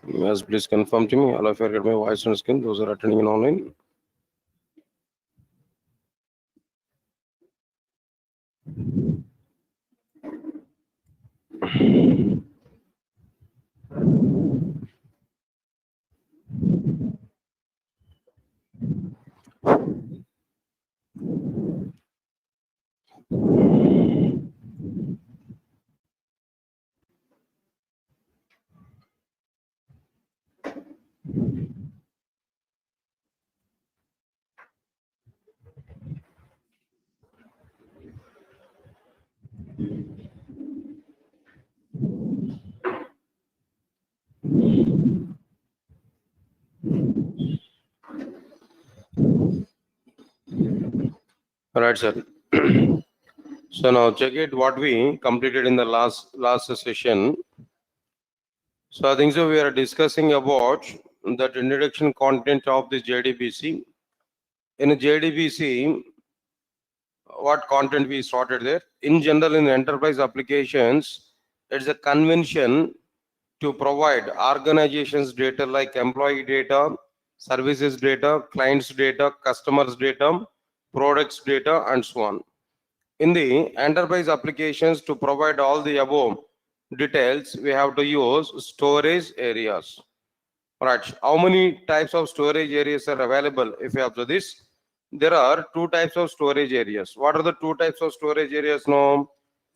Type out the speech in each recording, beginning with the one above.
Yes, please confirm to me. All of you get my voice on screen. Those are attending in online. All right, sir. So now check it what we completed in the last session. So I think so we are discussing about that introduction content of the JDBC. In a JDBC, what content we sorted there? In general, in enterprise applications, it's a convention to provide organizations data like employee data, services data, clients data, customers data, products data, and so on. In the enterprise applications, to provide all the above details, we have to use storage areas. Right. How many types of storage areas are available? If you observe this, there are two types of storage areas. What are the two types of storage areas now?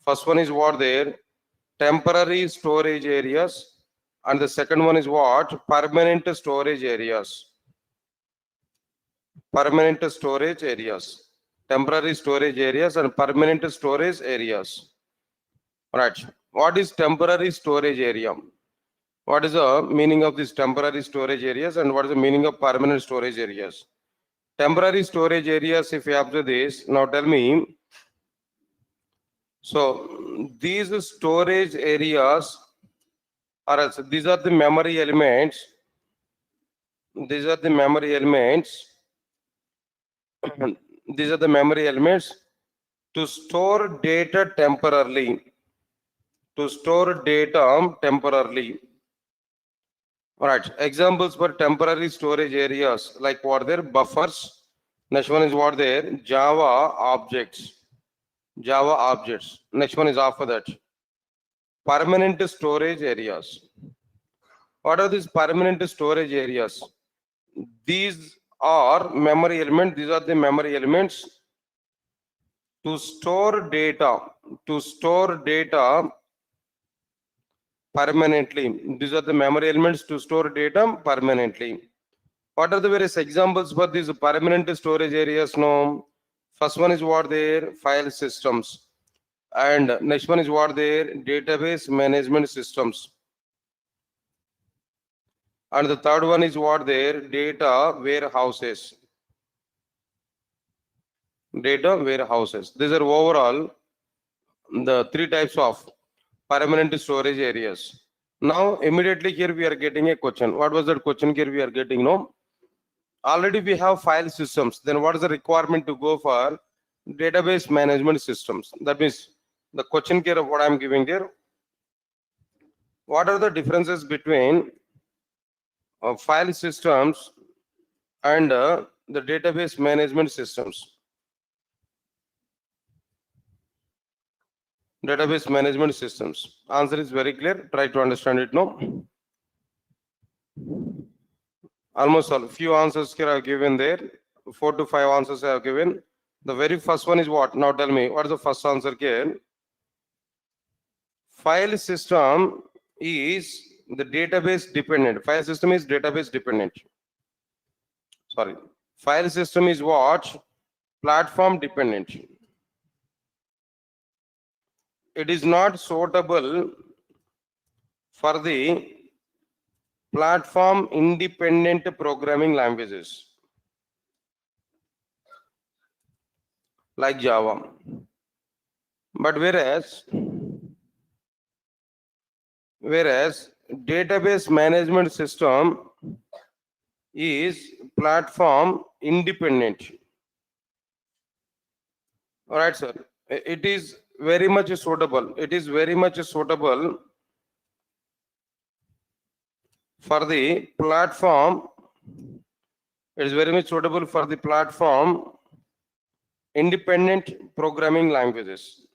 First one is what there? Temporary storage areas. And the second one is what? Permanent storage areas. Permanent storage areas. Temporary storage areas and permanent storage areas. Right. What is temporary storage area? What is the meaning of these temporary storage areas and what is the meaning of permanent storage areas? Temporary storage areas, if you observe this, now tell me. So these storage areas are, these are the memory elements. These are the memory elements. These are the memory elements to store data temporarily. To store data temporarily. All right. Examples for temporary storage areas like what there? Buffers. Next one is what there? Java objects. Java objects. Next one is after that. Permanent storage areas. What are these permanent storage areas? These are memory elements. These are the memory elements to store data. To store data permanently. These are the memory elements to store data permanently. What are the various examples for these permanent storage areas now? First one is what there? File systems. And next one is what there? Database management systems. And the third one is what there? Data warehouses. Data warehouses. These are overall the three types of permanent storage areas. Now, immediately here we are getting a question. What was that question here we are getting? No? Already we have file systems. Then what is the requirement to go for database management systems? That means the question here of what I'm giving here. What are the differences between file systems and the database management systems? Database management systems. Answer is very clear. Try to understand it now. Almost all few answers here I have given there. 4 to 5 answers I have given. The very first one is what? Now tell me, what is the first answer here? File system is the database dependent. File system is database dependent. Sorry. File system is what? Platform dependent. It is not suitable for the platform independent programming languages like Java. But whereas database management system is platform independent. All right, sir. It is very much suitable. It is very much suitable for the platform, it is very much suitable for the platform independent programming languages.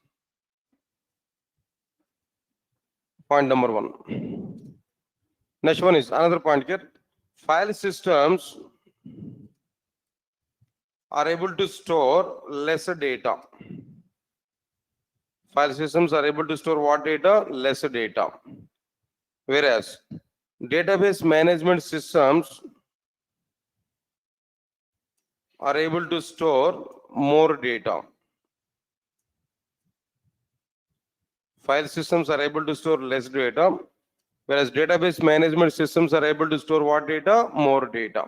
Point number one. Next one is another point here. File systems are able to store lesser data. File systems are able to store what data? Lesser data. Whereas database management systems are able to store more data. File systems are able to store less data, whereas database management systems are able to store what data? More data.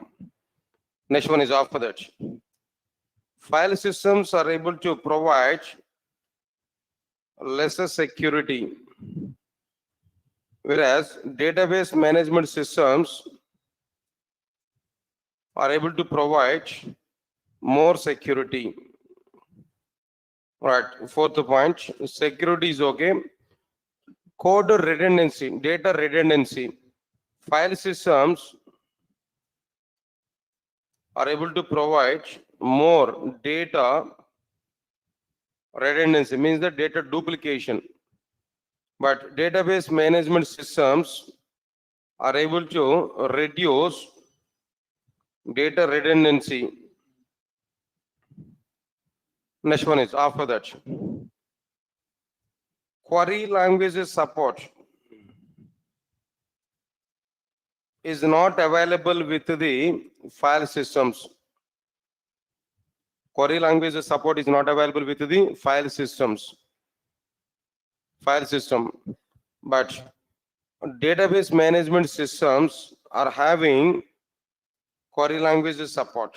Next one is after that. File systems are able to provide lesser security, whereas database management systems are able to provide more security. Right, fourth point, security is okay. Code redundancy, data redundancy. File systems are able to provide more data redundancy, means the data duplication. But database management systems are able to reduce data redundancy. Next one is after that. Query languages support is not available with the file systems. Query languages support is not available with the file systems. File system. But database management systems are having query languages support.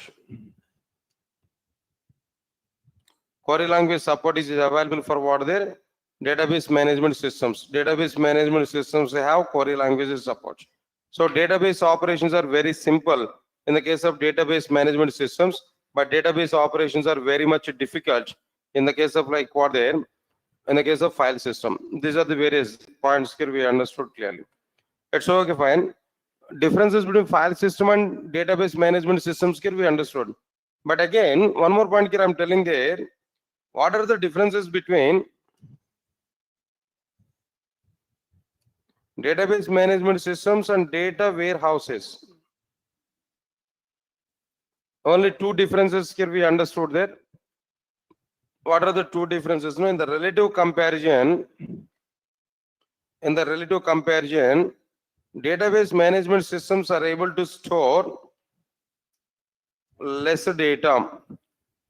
Query language support is available for what there? Database management systems. Database management systems have query languages support. So database operations are very simple in the case of database management systems, but database operations are very much difficult in the case of like what there, in the case of file system. These are the various points here we understood clearly. It's okay, fine. Differences between file system and database management systems here we understood. But again, one more point here I'm telling there. What are the differences between database management systems and data warehouses? Only two differences here we understood there. What are the two differences? No, in the relative comparison, database management systems are able to store less data.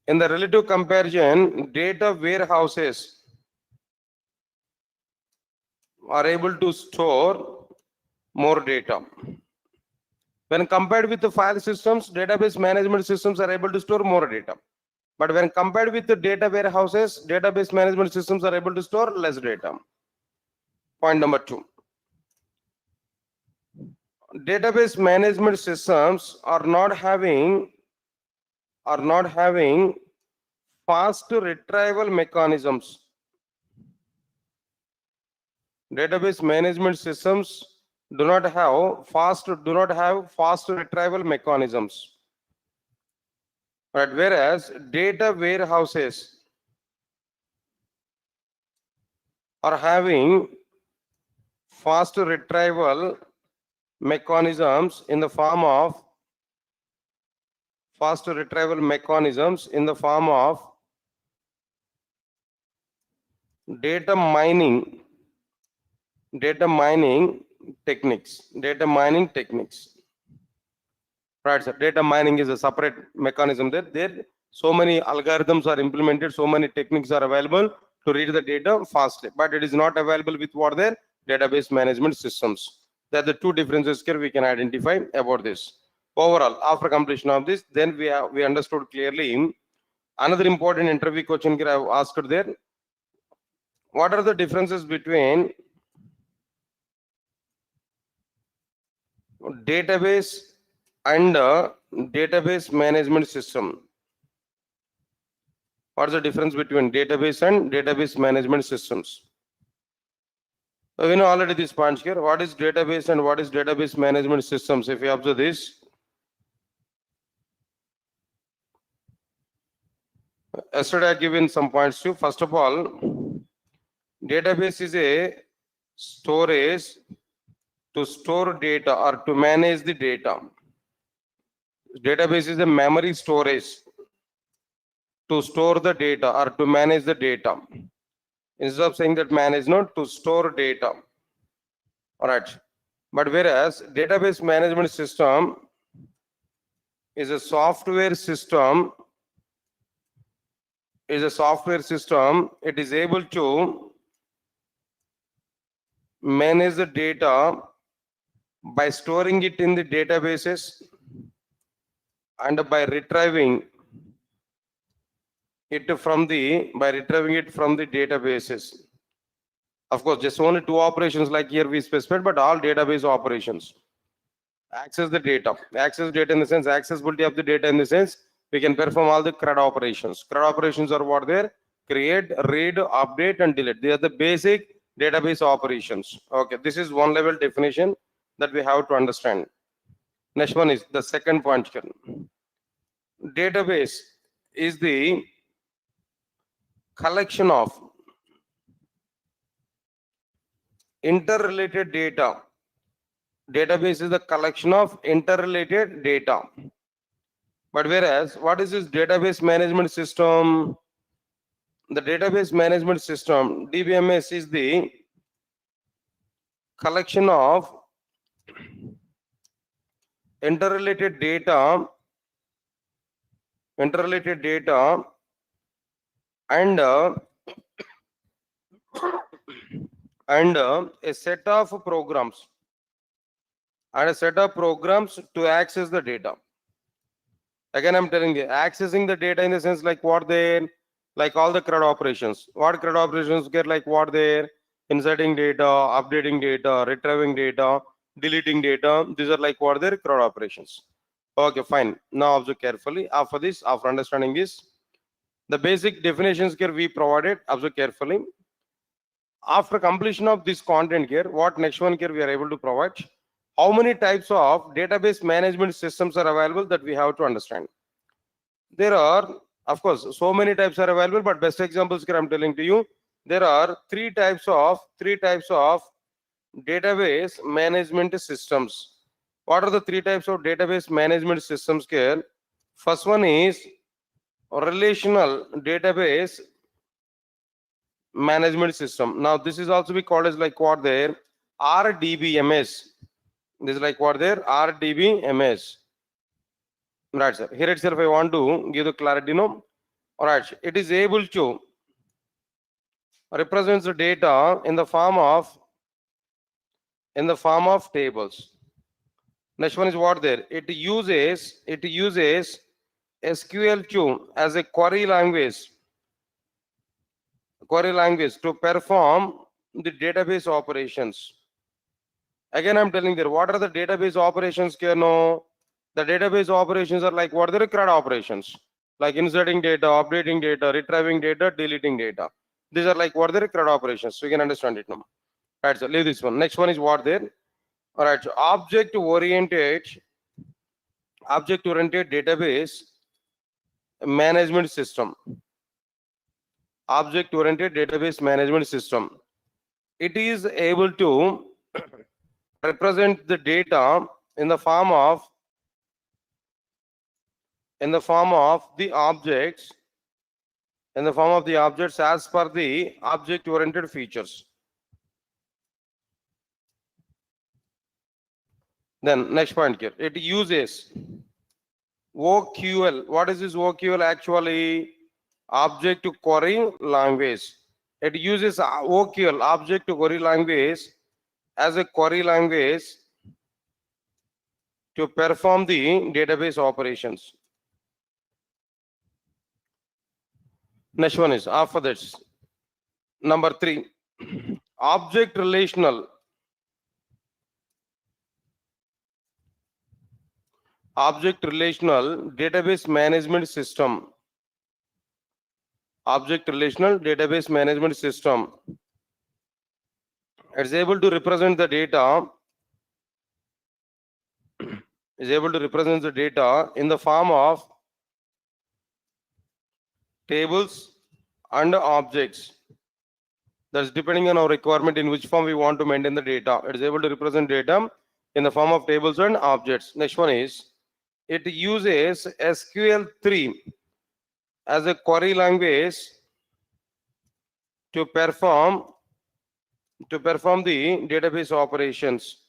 In the relative comparison, data warehouses are able to store more data. When compared with the file systems, database management systems are able to store more data. But when compared with the data warehouses, database management systems are able to store less data. Point number two. Database management systems are not having fast retrieval mechanisms. Database management systems do not have fast retrieval mechanisms. Right, whereas data warehouses are having fast retrieval mechanisms in the form of data mining techniques. Right, sir. Data mining is a separate mechanism. There so many algorithms are implemented, so many techniques are available to read the data fastly, but it is not available with what their database management systems. That the two differences here we can identify about this. Overall, after completion of this, then we understood clearly. Another important interview question here I have asked there. What are the differences between database and database management system? What is the difference between database and database management systems? We know already these points here. What is database and what is database management systems? If you observe this, yesterday I given some points too. First of all, database is a storage to store data or to manage the data. Database is a memory storage to store the data or to manage the data. Instead of saying that manage, not to store data. All right. But whereas database management system is a software system, it is able to manage the data by storing it in the databases and by retrieving it from the databases. Of course, just only two operations like here we specified, but all database operations. Access the data. Access data in the sense, accessibility of the data in the sense, we can perform all the CRUD operations. CRUD operations are what there? Create, read, update, and delete. They are the basic database operations. Okay, this is one level definition that we have to understand. Next one is the second point here. Database is the collection of interrelated data. Database is the collection of interrelated data. But whereas, what is this database management system? The database management system, DBMS, is the collection of interrelated data and a set of programs to access the data. Again, I'm telling you, accessing the data in the sense like what they, like all the CRUD operations. What CRUD operations get, like what they, inserting data, updating data, retrieving data, deleting data. These are like what their CRUD operations. Okay, fine. Now observe carefully. After this, after understanding this, the basic definitions here we provided. Observe carefully. After completion of this content here, what next one here we are able to provide? How many types of database management systems are available that we have to understand? There are, of course, so many types are available, but best examples here I'm telling to you. There are three types of database management systems. What are the three types of database management systems here? First one is relational database management system. Now this is also be called as like what there? RDBMS. This is like what there? RDBMS. Right, sir. Here itself I want to give the clarity, no? All right. It is able to represent the data in the form of tables. Next one is what there? It uses SQL2 as a query language to perform the database operations. Again, I'm telling there, what are the database operations here? No, the database operations are like what are the CRUD operations, like inserting data, updating data, retrieving data, deleting data. These are like what are the CRUD operations. So you can understand it now. Right, so leave this one. Next one is what there? All right, so object-oriented database management system. Object-oriented database management system. It is able to represent the data in the form of the objects as per the object-oriented features. Then next point here, it uses OQL. What is this OQL actually? Object to query language. It uses OQL, object to query language, as a query language to perform the database operations. Next one is after this. Number 3, object relational. Object relational database management system. Object relational database management system. It's able to represent the data. Is able to represent the data in the form of tables and objects. That's depending on our requirement in which form we want to maintain the data. It is able to represent data in the form of tables and objects. Next one is it uses SQL3 as a query language to perform the database operations.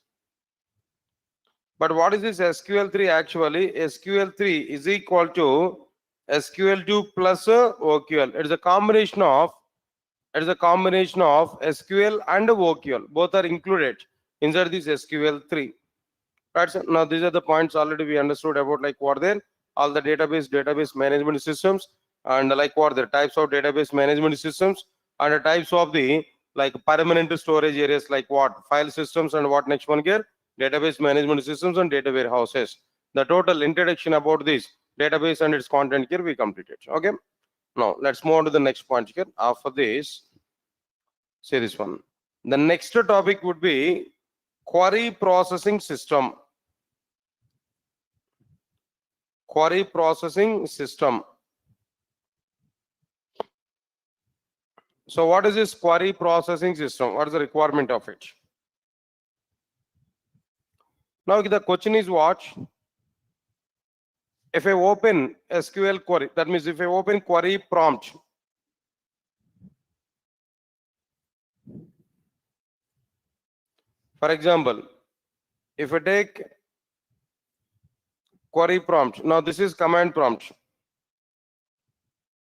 But what is this SQL3 actually? SQL3 is equal to SQL2 plus OQL. It is a combination of SQL and OQL. Both are included inside this SQL3. Right. So now these are the points already we understood about, like what they're all the database management systems, and like what the types of database management systems, and the types of the like permanent storage areas, like what file systems, and what next one here database management systems and data warehouses. The total introduction about this database and its content here we completed. Okay. Now let's move on to the next point here. After this, say this one. The next topic would be query processing system. Query processing system. So what is this query processing system? What is the requirement of it? Now the question is what? If I open SQL query, that means if I open query prompt, for example, if I take query prompt, now this is command prompt.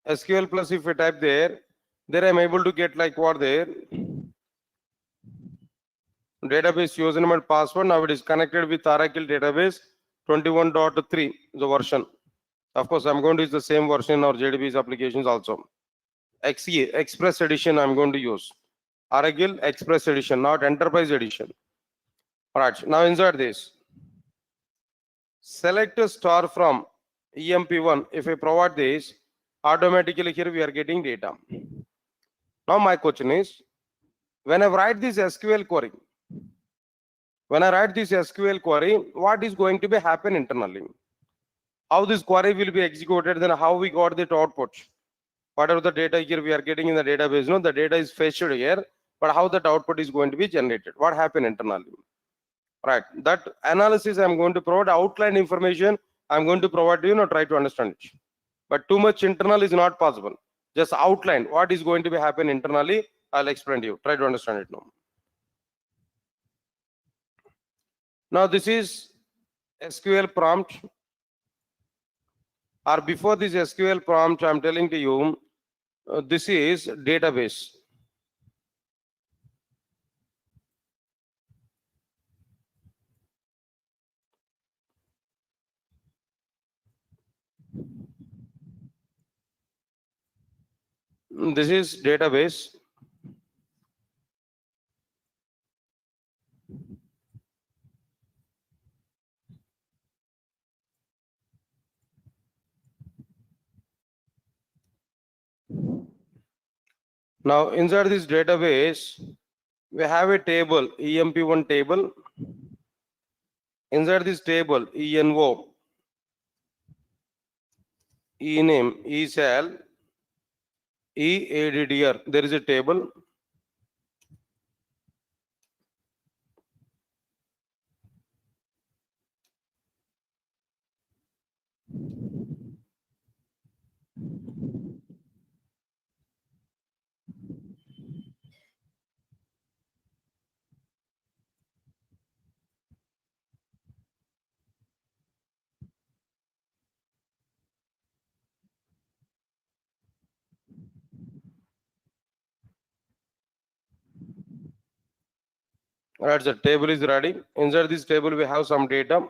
SQL plus if I type there I'm able to get like what there database username and password. Now it is connected with Oracle database 21.3 the version. Of course, I'm going to use the same version or JDB's applications also. XE Express Edition I'm going to use. Oracle Express Edition, not Enterprise Edition. Alright, now inside this, select a star from EMP1. If I provide this, automatically here we are getting data. Now my question is, when I write this SQL query, what is going to be happen internally? How this query will be executed, then how we got the output. Whatever the data here we are getting in the database, no, the data is fetched here, but how that output is going to be generated, what happened internally. Right, that analysis I'm going to provide, outline information I'm going to provide to you, try to understand it. But too much internal is not possible. Just outline what is going to be happen internally, I'll explain to you. Try to understand it now. Now this is SQL prompt, or before this SQL prompt, I'm telling to you, this is database. This is database. Now inside this database, we have a table, EMP1 table. Inside this table, ENO, ename, ESAL, EADDR, there is a table. Alright, the table is ready. Inside this table, we have some data.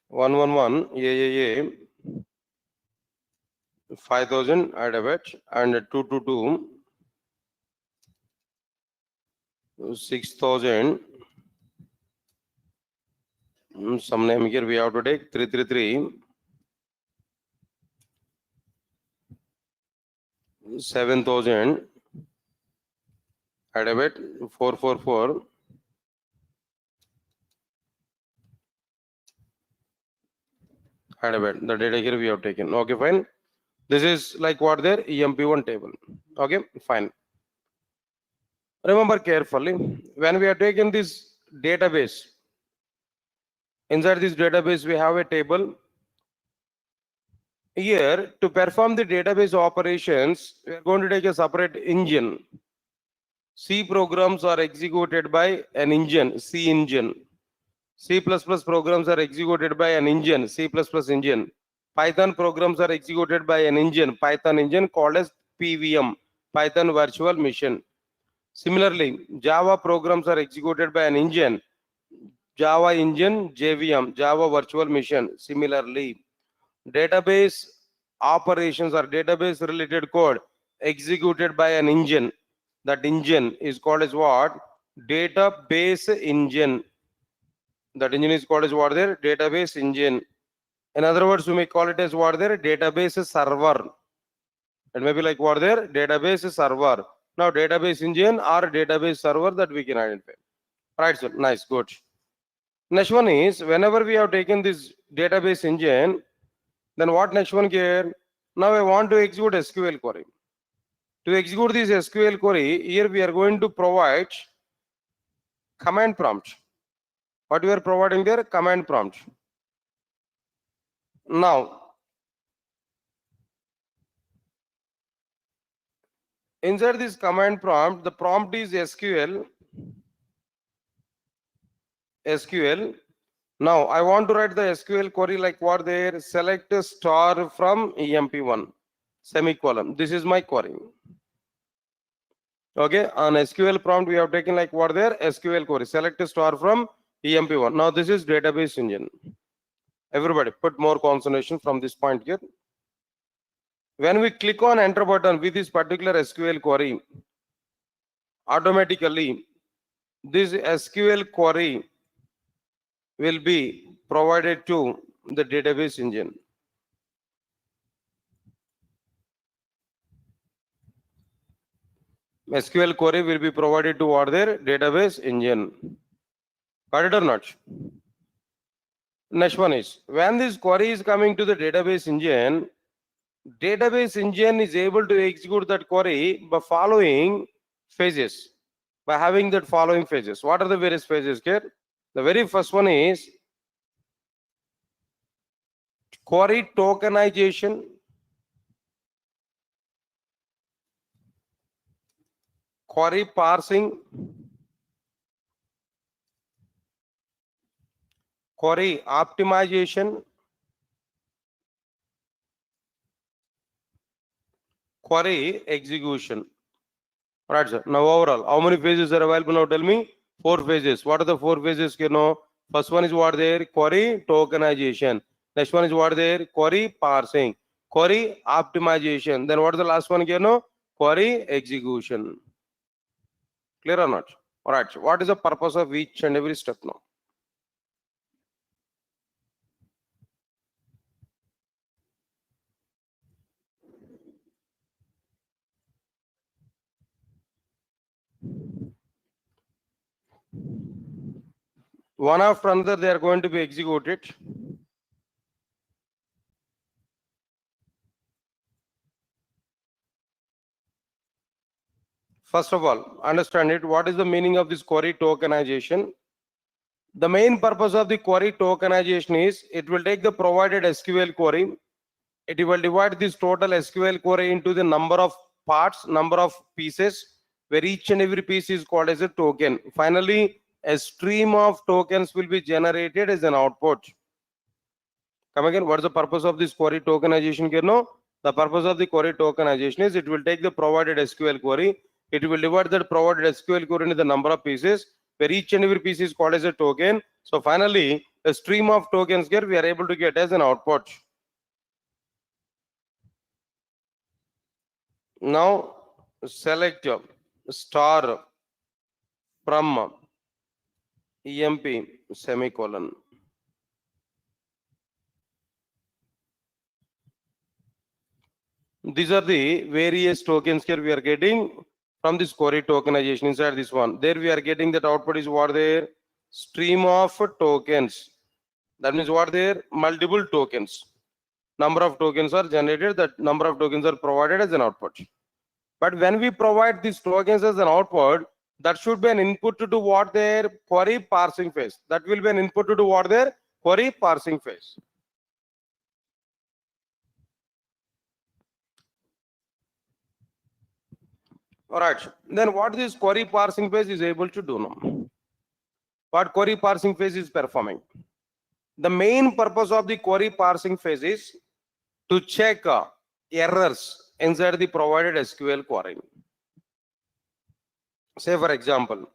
One AAA 5000 ADV and 222 6000. Some name here we have to take 333 7,000. Add a bit 444. Add a bit. The data here we have taken. Okay, fine. This is like what there EMP1 table. Okay, fine. Remember carefully when we are taking this database. Inside this database, we have a table. Here, to perform the database operations, we are going to take a separate engine. C programs are executed by an engine, C engine. C++ programs are executed by an engine, C++ engine. Python programs are executed by an engine, Python engine called as PVM, Python Virtual Machine. Similarly, Java programs are executed by an engine, Java engine, JVM, Java Virtual Machine. Similarly, database operations or database related code executed by an engine. That engine is called as what? Database engine. That engine is called as what there? Database engine. In other words, we may call it as what there? Database server. It may be like what there? Database server. Now, database engine or database server that we can identify. Right, sir. Nice, good. Next one is whenever we have taken this database engine, then what next one here? Now I want to execute SQL query. To execute this SQL query, here we are going to provide command prompt. What we are providing there? Command prompt. Now, inside this command prompt, the prompt is SQL. Now, I want to write the SQL query like what there? Select a star from EMP1, semicolon. This is my query. Okay, on SQL prompt, we have taken like what there? SQL query. Select a star from EMP1. Now, this is database engine. Everybody, put more concentration from this point here. When we click on enter button with this particular SQL query, automatically this SQL query will be provided to the database engine. SQL query will be provided to what their database engine. Got it or not? Next one is when this query is coming to the database engine is able to execute that query by following phases. By having that following phases. What are the various phases here? The very first one is query tokenization, query parsing, query optimization, query execution. Right, sir. Now overall, how many phases are available now? Tell me. 4 phases. What are the 4 phases? You know, first one is what there? Query tokenization. Next one is what there? Query parsing. Query optimization. Then what is the last one? You know, query execution. Clear or not? All right. So what is the purpose of each and every step now? One after another, they are going to be executed. First of all, understand it. What is the meaning of this query tokenization? The main purpose of the query tokenization is it will take the provided SQL query. It will divide this total SQL query into the number of parts, number of pieces, where each and every piece is called as a token. Finally, a stream of tokens will be generated as an output. Come again, what is the purpose of this query tokenization here? No, the purpose of the query tokenization is it will take the provided SQL query, it will divide that provided SQL query into the number of pieces, where each and every piece is called as a token. So finally, a stream of tokens here we are able to get as an output. Now select star from EMP semicolon. These are the various tokens here we are getting from this query tokenization inside this one. There we are getting that output is what there? Stream of tokens. That means what there? Multiple tokens. Number of tokens are generated, that number of tokens are provided as an output. But when we provide these tokens as an output, that should be an input to do what their query parsing phase. That will be an input to do what their query parsing phase. All right. Then what this query parsing phase is able to do now? What query parsing phase is performing? The main purpose of the query parsing phase is to check errors inside the provided SQL query. Say for example,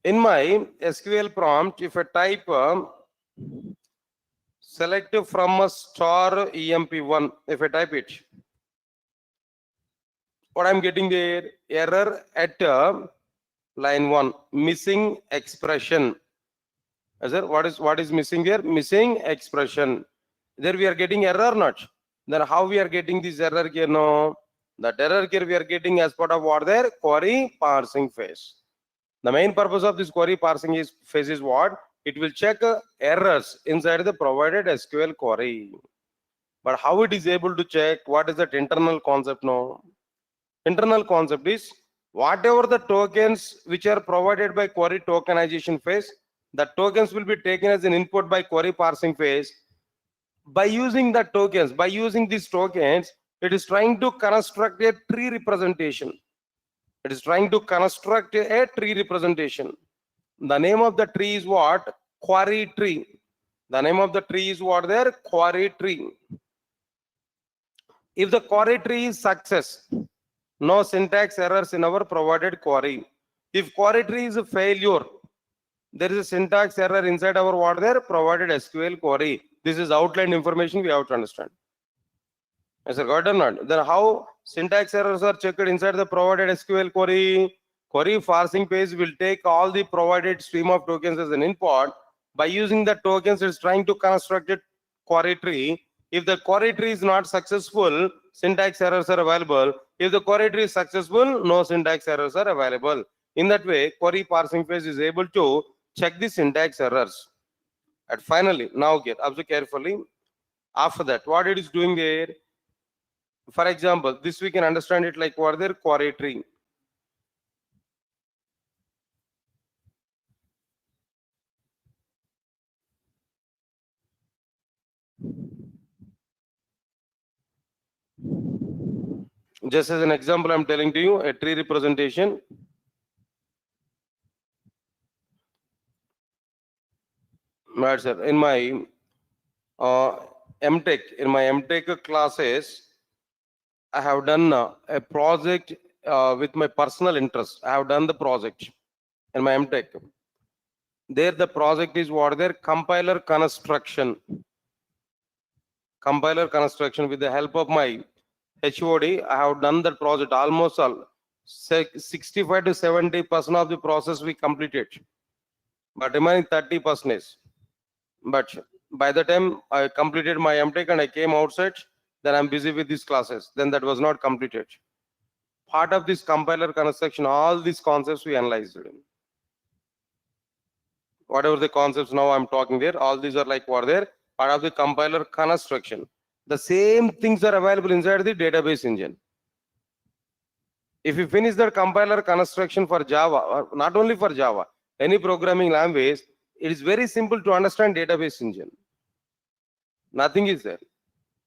in my SQL prompt, if I type select from a star EMP1, if I type it, what I'm getting there? Error at line 1, missing expression. Sir, what is missing there? Missing expression. There we are getting error or not? Then how we are getting this error here? No, that error here we are getting as part of what there? Query parsing phase. The main purpose of this query parsing phase is what? It will check errors inside the provided SQL query. But how it is able to check? What is that internal concept now? Internal concept is whatever the tokens which are provided by query tokenization phase, the tokens will be taken as an input by query parsing phase. By using the tokens, by using these tokens, it is trying to construct a tree representation. It is trying to construct a tree representation. The name of the tree is what? Query tree. The name of the tree is what there? Query tree. If the query tree is success, no syntax errors in our provided query. If query tree is a failure, there is a syntax error inside our what there? Provided SQL query. This is outlined information we have to understand. Yes, sir, got it or not? Then how syntax errors are checked inside the provided SQL query? Query parsing phase will take all the provided stream of tokens as an input. By using the tokens, it's trying to construct a query tree. If the query tree is not successful, syntax errors are available. If the query tree is successful, no syntax errors are available. In that way, query parsing phase is able to check the syntax errors. And finally, now observe carefully. After that, what it is doing there? For example, this we can understand it like what their query tree. Just as an example, I'm telling to you a tree representation. Right, sir. In my MTech classes, I have done a project with my personal interest. I have done the project in my MTech. There the project is what their compiler construction. Compiler construction with the help of my HOD. I have done that project almost all 65 to 70% of the process we completed, but remaining 30%. But by the time I completed my MTech and I came outside, then I'm busy with these classes. Then that was not completed. Part of this compiler construction, all these concepts we analyzed. Whatever the concepts now I'm talking there, all these are like what there, part of the compiler construction. The same things are available inside the database engine. If you finish the compiler construction for Java, or not only for Java, any programming language, it is very simple to understand database engine. Nothing is there.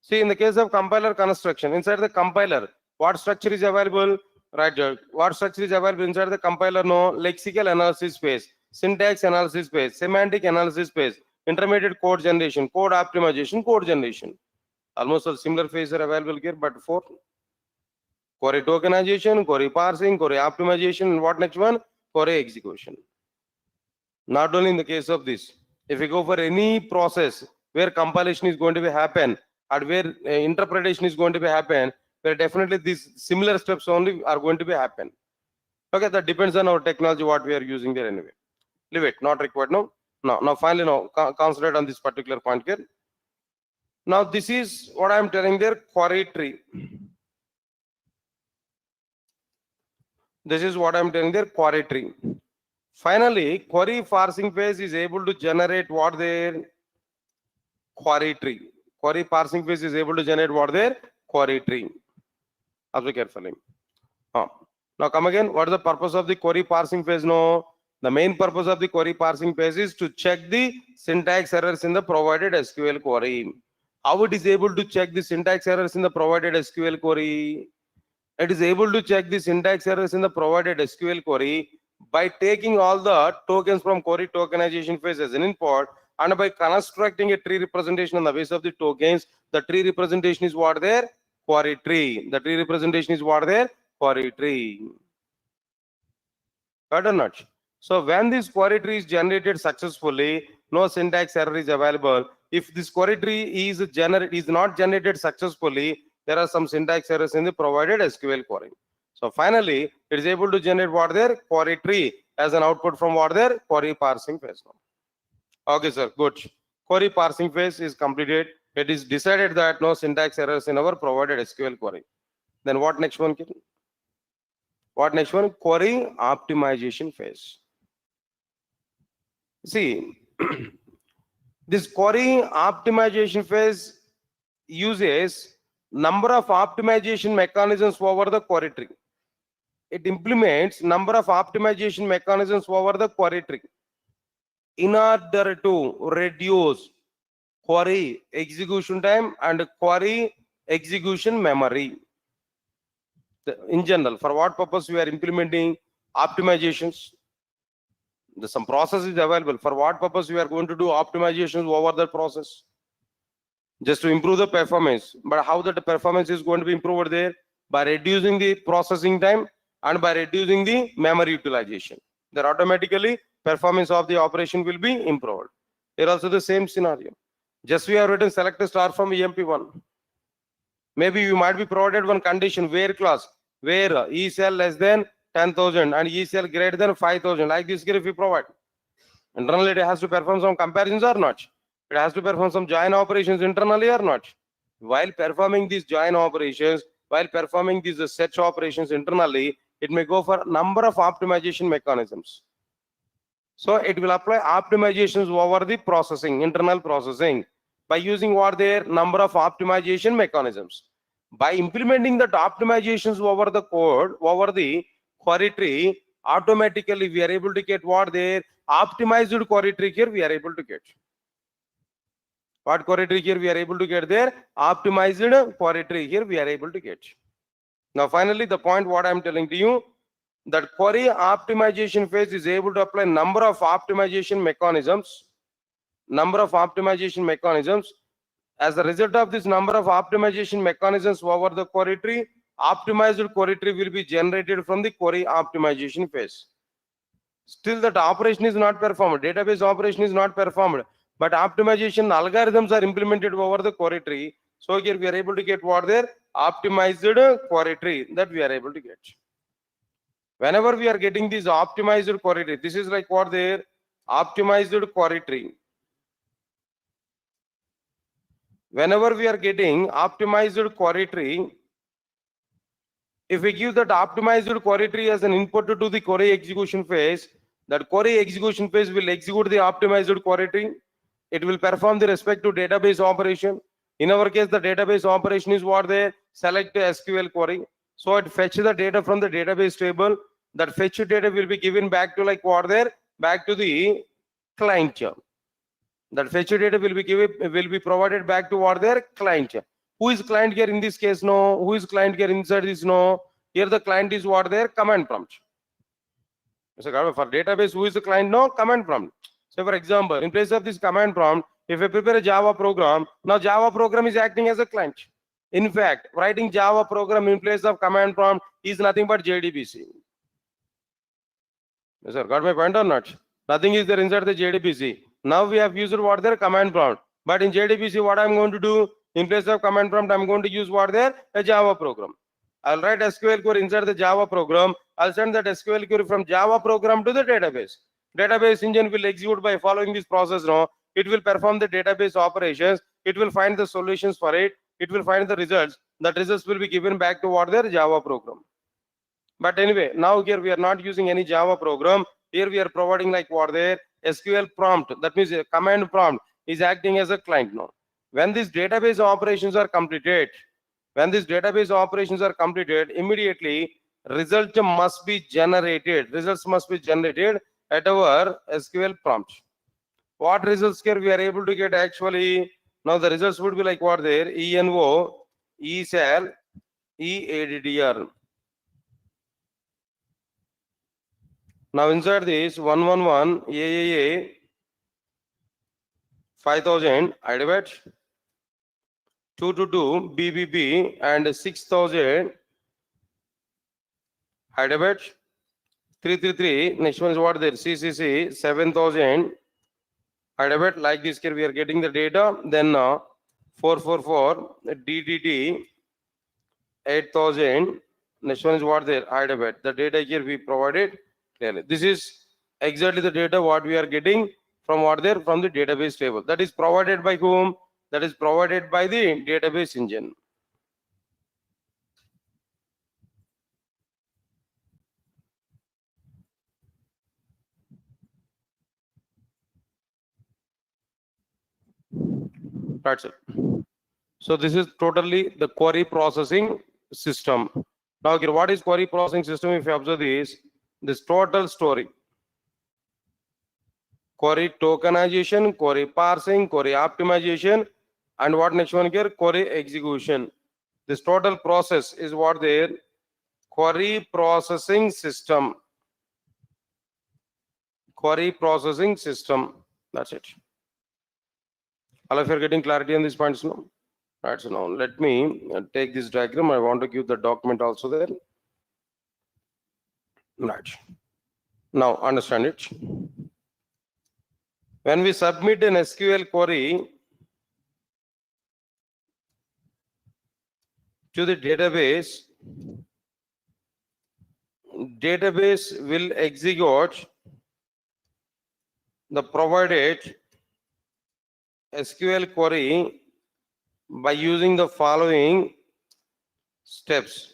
See, in the case of compiler construction, inside the compiler, what structure is available? Right, what structure is available inside the compiler? No, lexical analysis phase, syntax analysis phase, semantic analysis phase, intermediate code generation, code optimization, code generation. Almost all similar phases are available here, but for query tokenization, query parsing, query optimization, and what next one? Query execution. Not only in the case of this, if you go for any process where compilation is going to be happen, or where interpretation is going to be happen, where definitely these similar steps only are going to be happen. Okay, that depends on our technology, what we are using there anyway. Leave it, not required. No, now finally, no, concentrate on this particular point here. Now this is what I am telling there, query tree. This is what I am telling there, query tree. Finally, query parsing phase is able to generate what their query tree. Query parsing phase is able to generate what their query tree. Observe carefully. Now come again. What is the purpose of the query parsing phase? No, the main purpose of the query parsing phase is to check the syntax errors in the provided SQL query. How it is able to check the syntax errors in the provided SQL query? It is able to check the syntax errors in the provided SQL query by taking all the tokens from query tokenization phase as an input, and by constructing a tree representation on the base of the tokens. The tree representation is what there? Query tree. The tree representation is what there? Query tree. Got or not? So when this query tree is generated successfully, no syntax error is available. If this query tree is not generated successfully, there are some syntax errors in the provided SQL query. So finally, it is able to generate what there? Query tree as an output from what there? Query parsing phase. Okay, sir. Good. Query parsing phase is completed. It is decided that no syntax errors in our provided SQL query. Then what next one? What next one? Query optimization phase. See, this query optimization phase uses number of optimization mechanisms over the query tree. It implements number of optimization mechanisms over the query tree in order to reduce query execution time and query execution memory. In general, for what purpose we are implementing optimizations? Some process is available. For what purpose we are going to do optimizations over the process? Just to improve the performance. But how that performance is going to be improved there? By reducing the processing time and by reducing the memory utilization. Then automatically performance of the operation will be improved. Here also the same scenario. Just we have written select a star from EMP1. Maybe you might be provided one condition where clause, where E cell less than 10,000 and E cell greater than 5,000. Like this here if you provide. Internally it has to perform some comparisons or not. It has to perform some join operations internally or not. While performing these join operations, while performing these search operations internally, it may go for number of optimization mechanisms. So it will apply optimizations over the processing, internal processing, by using what their number of optimization mechanisms. By implementing that optimizations over the code, over the query tree, automatically we are able to get what their optimized query tree here we are able to get. What query tree here we are able to get there? Optimized query tree here we are able to get. Now finally the point what I am telling to you, that query optimization phase is able to apply number of optimization mechanisms. Number of optimization mechanisms. As a result of this number of optimization mechanisms over the query tree, optimized query tree will be generated from the query optimization phase. Still that operation is not performed, database operation is not performed, but optimization algorithms are implemented over the query tree. So here we are able to get what there? Optimized query tree that we are able to get. Whenever we are getting this optimized query tree, this is like what there? Optimized query tree. Whenever we are getting optimized query tree, if we give that optimized query tree as an input to the query execution phase, that query execution phase will execute the optimized query tree. It will perform the respective database operation. In our case, the database operation is what they select a SQL query. So it fetch the data from the database table. That fetch data will be given back to like what there? Back to the client. That fetch data will be provided back to what their client. Who is client here in this case? No. Who is client here inside this? No. Here the client is what their command prompt. So for database, who is the client? No, command prompt. So for example, in place of this command prompt, if I prepare a Java program, now Java program is acting as a client. In fact, writing Java program in place of command prompt is nothing but JDBC. Yes, sir, got my point or not? Nothing is there inside the JDBC. Now we have used what their command prompt. But in JDBC, what I'm going to do, in place of command prompt, I'm going to use what there? A Java program. I'll write SQL query inside the Java program. I'll send that SQL query from Java program to the database. Database engine will execute by following this process. No, it will perform the database operations. it will find the solutions for it, it will find the results. That results will be given back to what their Java program. But anyway, now here we are not using any Java program. Here we are providing like what their SQL prompt. That means a command prompt is acting as a client now. When these database operations are completed, immediately result must be generated. Results must be generated at our SQL prompt. What results here we are able to get actually? Now the results would be like what there? ENO, ESAL, EADDR. Now inside this 111 AAA 5000 IDBAT 222 BBB and 6000 IDBAT 333. Next one is what there? CCC 7000 IDBAT. Like this here we are getting the data. Then 444 DDT 8000. Next one is what there? IDBAT. The data here we provided. This is exactly the data what we are getting from what there from the database table. That is provided by whom? That is provided by the database engine. That's it. So this is totally the query processing system. Now here, what is query processing system? If you observe this total story. Query tokenization, query parsing, query optimization, and what next one here? Query execution. This total process is what there? Query processing system. Query processing system. That's it. All of you are getting clarity on these points now? Right, so now let me take this diagram. I want to give the document also there. Right. Now understand it. When we submit an SQL query to the database, database will execute the provided SQL query by using the following steps.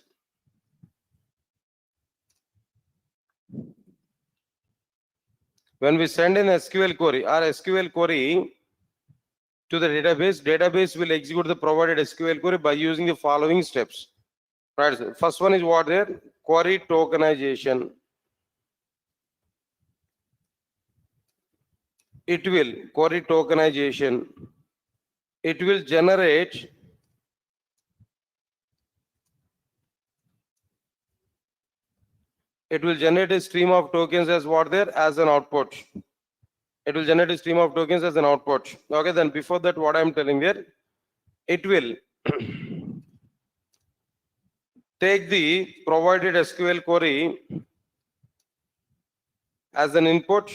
When we send an SQL query to the database, database will execute the provided SQL query by using the following steps. Right. First one is what there? Query tokenization. It will query tokenization. It will generate a stream of tokens as what there? As an output. It will generate a stream of tokens as an output. Okay, then before that, what I am telling there, it will take the provided SQL query as an input.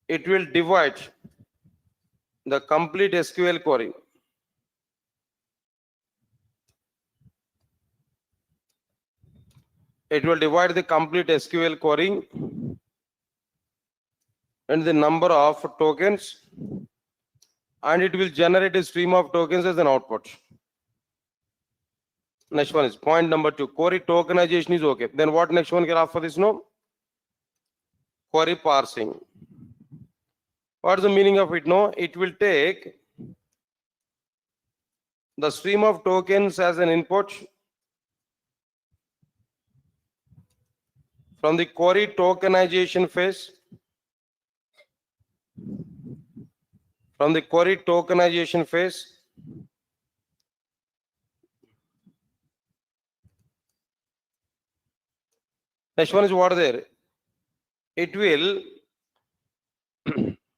It will divide the complete SQL query. It will divide the complete SQL query and the number of tokens, and it will generate a stream of tokens as an output. Next one is point number 2. Query tokenization is okay. Then what next one can offer this? No? Query parsing. What is the meaning of it? No, it will take the stream of tokens as an input from the query tokenization phase. From the query tokenization phase, next one is what there? It will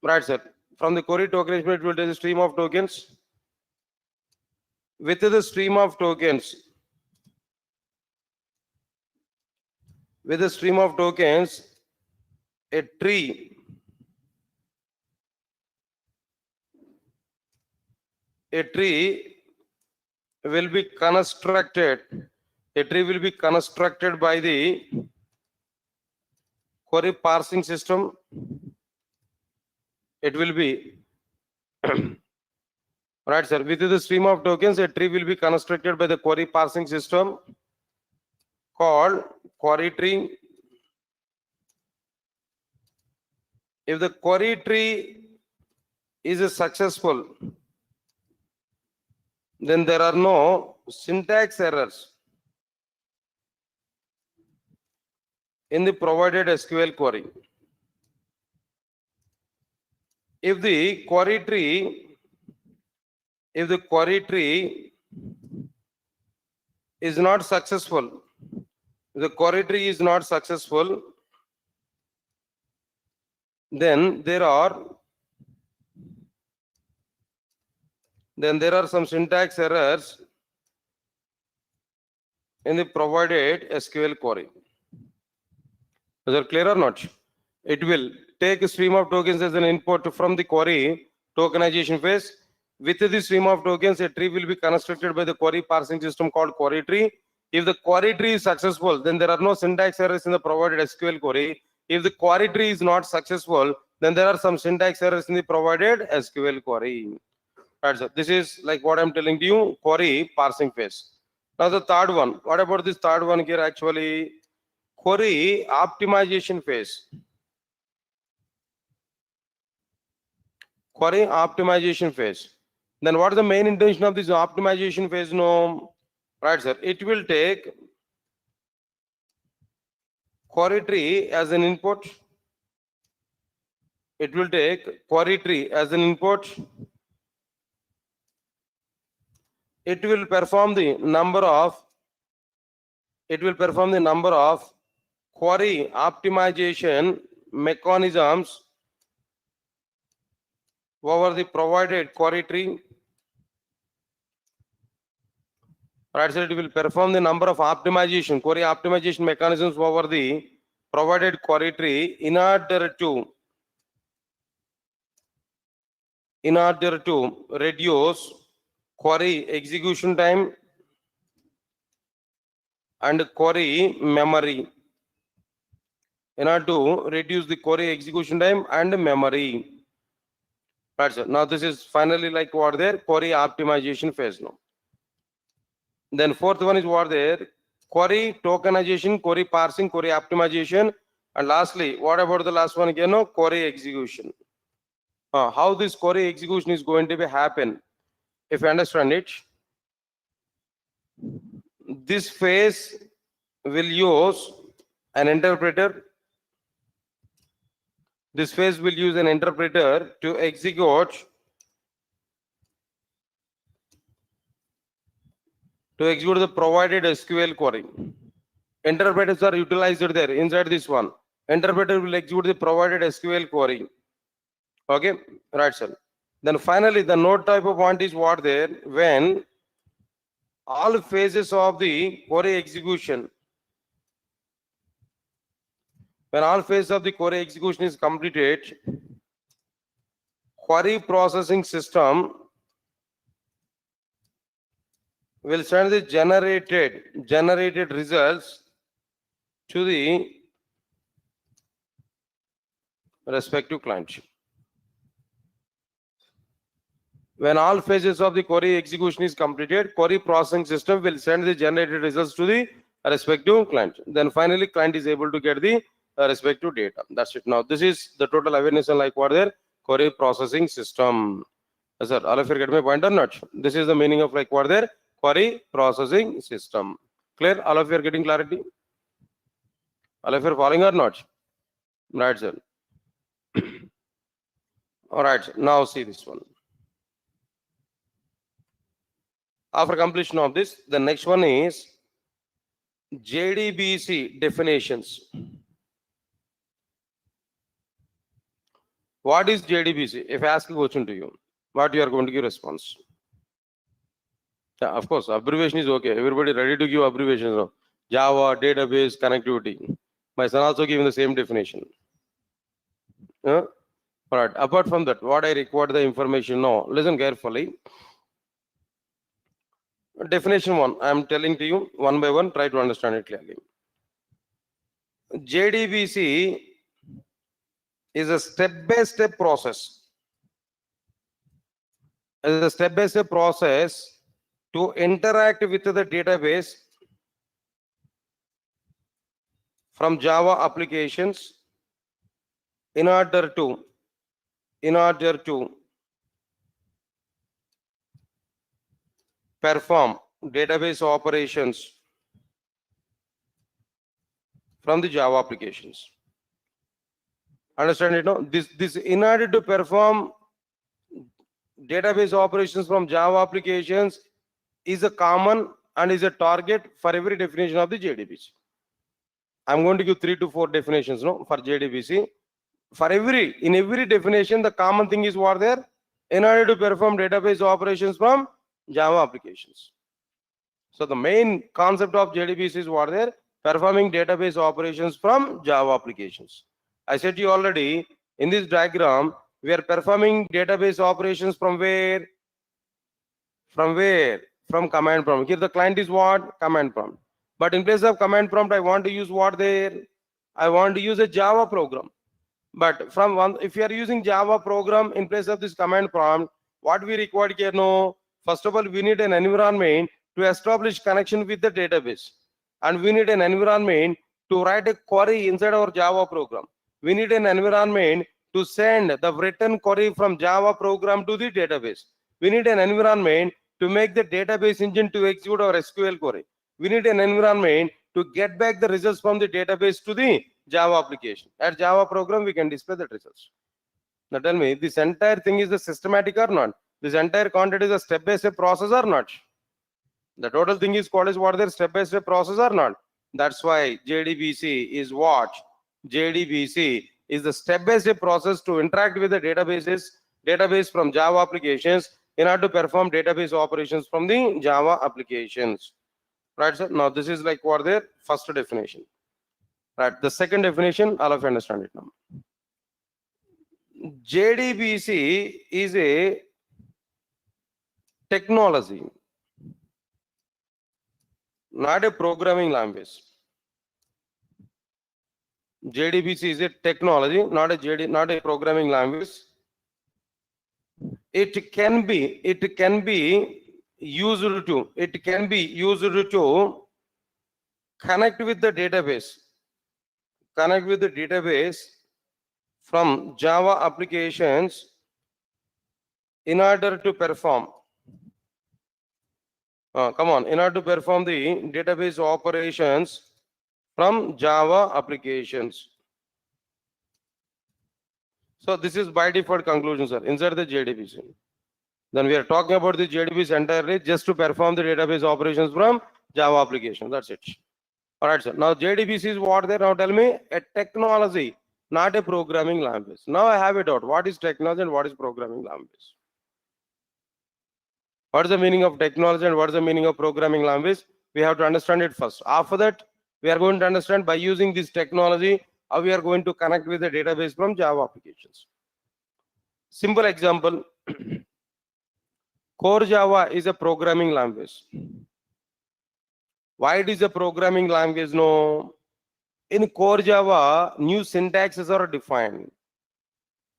right, sir. From the query tokenization, it will take a stream of tokens. With the stream of tokens, a tree will be constructed. A tree will be constructed by the query parsing system. it will be right, sir. Within the stream of tokens, a tree will be constructed by the query parsing system called query tree. If the query tree is successful, then there are no syntax errors in the provided SQL query. If the query tree is not successful, then there are some syntax errors in the provided SQL query. Is that clear or not? It will take a stream of tokens as an input from the query tokenization phase. With the stream of tokens, a tree will be constructed by the query parsing system called query tree. If the query tree is successful, then there are no syntax errors in the provided SQL query. If the query tree is not successful, then there are some syntax errors in the provided SQL query. Right, so this is like what I'm telling you, query parsing phase. Now the third one. What about this third one here actually? Query optimization phase. Query optimization phase. Then what is the main intention of this optimization phase? No, right, sir. It will take query tree as an input. It will take query tree as an input. It will perform the number of query optimization mechanisms over the provided query tree. Right, so it will perform the number of query optimization mechanisms over the provided query tree in order to reduce query execution time and query memory. In order to reduce the query execution time and memory. Right, sir. Now this is finally like what there? Query optimization phase now. Then fourth one is what there? Query tokenization, query parsing, query optimization. And lastly, what about the last one again? No, query execution. How this query execution is going to be happen? If you understand it, this phase will use an interpreter. This phase will use an interpreter to execute the provided SQL query. Interpreters are utilized there inside this one. Interpreter will execute the provided SQL query. Okay, right, sir. Then finally, the node type of point is what there? When all phases of the query execution, is completed, query processing system will send the generated results to the respective client. When all phases of the query execution is completed, query processing system will send the generated results to the respective client. Then finally, client is able to get the respective data. That's it. Now, this is the total awareness and like what there? Query processing system. Sir, all of you get my point or not? This is the meaning of like what there? Query processing system. Clear? All of you are getting clarity? All of you are following or not? Right, sir. All right, now see this one. After completion of this, the next one is JDBC definitions. What is JDBC? If I ask a question to you, what you are going to give response? Yeah, of course, abbreviation is okay. Everybody ready to give abbreviations now. Java, database, connectivity. My son also giving the same definition. All right. Apart from that, what I require the information now. Listen carefully. Definition one, I am telling to you one by one. Try to understand it clearly. JDBC is a step-by-step process. is a step-by-step process to interact with the database from Java applications in order to perform database operations from the Java applications. Understand it? No, this in order to perform database operations from Java applications is a common and is a target for every definition of the JDBC. I'm going to give 3 to 4 definitions, no, for JDBC. For in every definition, the common thing is what there, in order to perform database operations from Java applications. So the main concept of JDBC is what there, performing database operations from Java applications. I said to you already, in this diagram, we are performing database operations from where? From command prompt. Here the client is what? Command prompt. But in place of command prompt, I want to use what there? I want to use a Java program. But if you are using Java program in place of this command prompt, what we require here? No. First of all, we need an environment to establish connection with the database. And we need an environment to write a query inside our Java program. We need an environment to send the written query from Java program to the database. We need an environment to make the database engine to execute our SQL query. We need an environment to get back the results from the database to the Java application. At Java program, we can display the results. Now tell me, this entire thing is the systematic or not? This entire content is a step-by-step process or not? The total thing is called as what their step-by-step process or not? That's why JDBC is what? JDBC is the step-by-step process to interact with the database from Java applications in order to perform database operations from the Java applications. Right, sir? Now this is like what their first definition. Right, the second definition, all of you understand it now. JDBC is a technology, not a programming language. JDBC is a technology, not a programming language. It can be used to connect with the database from Java applications in order to perform in order to perform the database operations from Java applications. So this is by default conclusion, sir, inside the JDBC. Then we are talking about the JDBC entirely just to perform the database operations from Java application. That's it. All right, sir. Now JDBC is what there? Now tell me, a technology, not a programming language. Now I have a doubt. What is technology and what is programming language? What is the meaning of technology and what is the meaning of programming language? We have to understand it first. After that, we are going to understand by using this technology how we are going to connect with the database from Java applications. Simple example. Core Java is a programming language. Why it is a programming language? No. In Core Java, new syntaxes are defined.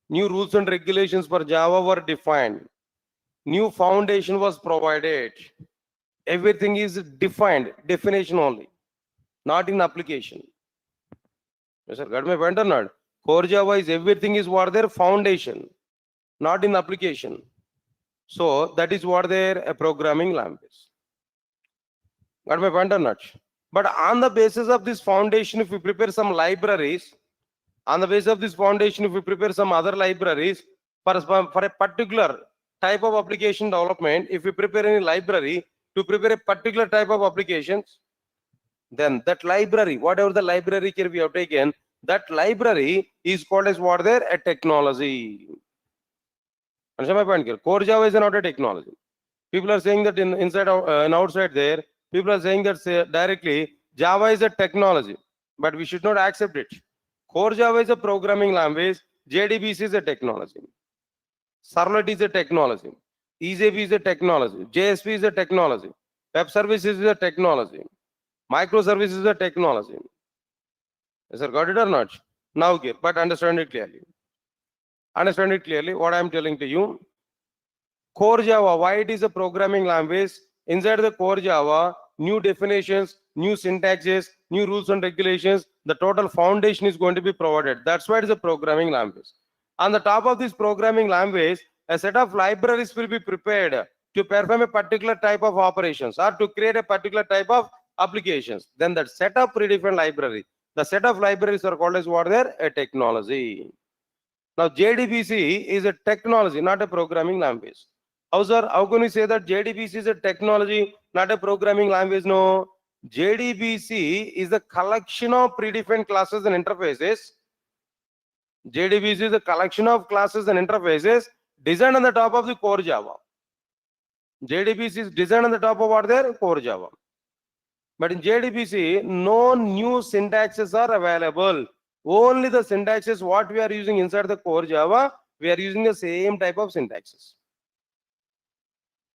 New rules and regulations for Java were defined. New foundation was provided. Everything is defined, definition only, not in application. Yes, sir, got my point or not? Core Java is everything is what their foundation, not in application. So that is what their a programming language. Got my point or not? But on the basis of this foundation, if we prepare some libraries, on the basis of this foundation, if we prepare some other libraries for a particular type of application development, if we prepare any library to prepare a particular type of applications, then that library, whatever the library here we have taken, that library is called as what there? A technology. Understand my point here? Core Java is not a technology. People are saying that inside and outside there, people are saying that directly Java is a technology, but we should not accept it. Core Java is a programming language, JDBC is a technology. Servlet is a technology. EJB is a technology. JSP is a technology. Web services is a technology. Microservices is a technology. Yes, sir, got it or not? Now, but understand it clearly. Understand it clearly. What I am telling to you. Core Java, why it is a programming language? Inside the core Java, new definitions, new syntaxes, new rules and regulations, the total foundation is going to be provided. That's why it is a programming language. On the top of this programming language, a set of libraries will be prepared to perform a particular type of operations or to create a particular type of applications. Then that set of predefined library, the set of libraries are called as what there? A technology. Now JDBC is a technology, not a programming language. How sir? How can we say that JDBC is a technology, not a programming language? No. JDBC is a collection of predefined classes and interfaces. JDBC is a collection of classes and interfaces designed on the top of the core Java. JDBC is designed on the top of what there? Core Java. But in JDBC, no new syntaxes are available. Only the syntaxes what we are using inside the core Java, we are using the same type of syntaxes.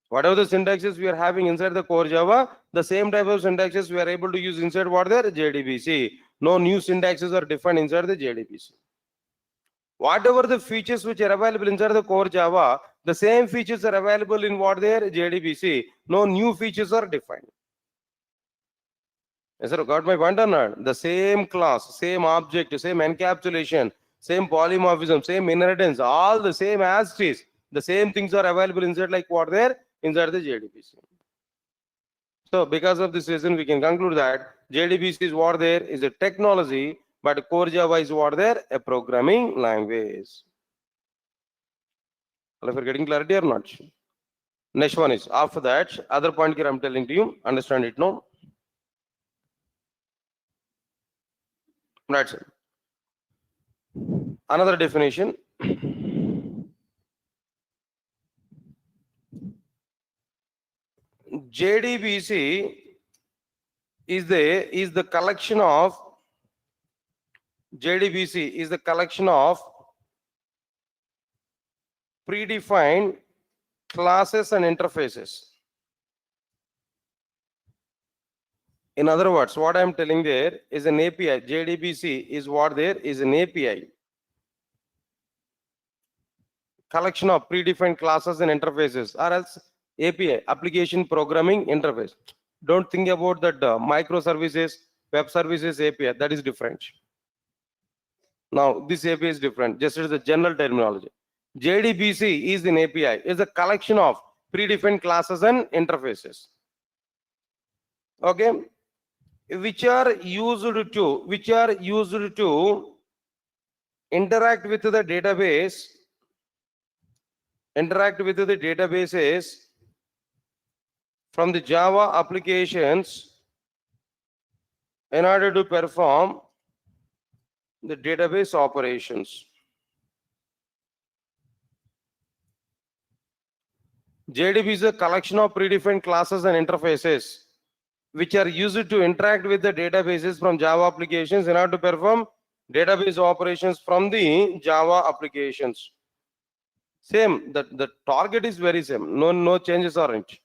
Whatever the syntaxes we are having inside the core Java, the same type of syntaxes we are able to use inside what there? JDBC. No new syntaxes are defined inside the JDBC. Whatever the features which are available inside the core Java, the same features are available in what there? JDBC. No new features are defined. Yes, sir, got my point or not? The same class, same object, same encapsulation, same polymorphism, same inheritance, all the same as it is. The same things are available inside like what there? Inside the JDBC. So because of this reason, we can conclude that JDBC is what there is a technology, but core Java is what there? A programming language. If you're getting clarity or not? Next one is, after that, other point here I'm telling to you, understand it now. That's it. Another definition. JDBC is the collection of JDBC is the collection of predefined classes and interfaces. In other words, what I am telling there is an API. JDBC is what there is an API. Collection of predefined classes and interfaces, or else API, application programming interface. Don't think about that microservices, web services API. That is different. Now, this API is different. Just as a general terminology. JDBC is an API. Is a collection of predefined classes and interfaces. Okay. Which are used to interact with the database, databases from the Java applications in order to perform the database operations. JDB is a collection of predefined classes and interfaces which are used to interact with the databases from Java applications in order to perform database operations from the Java applications. Same, the target is very same. No changes are in it.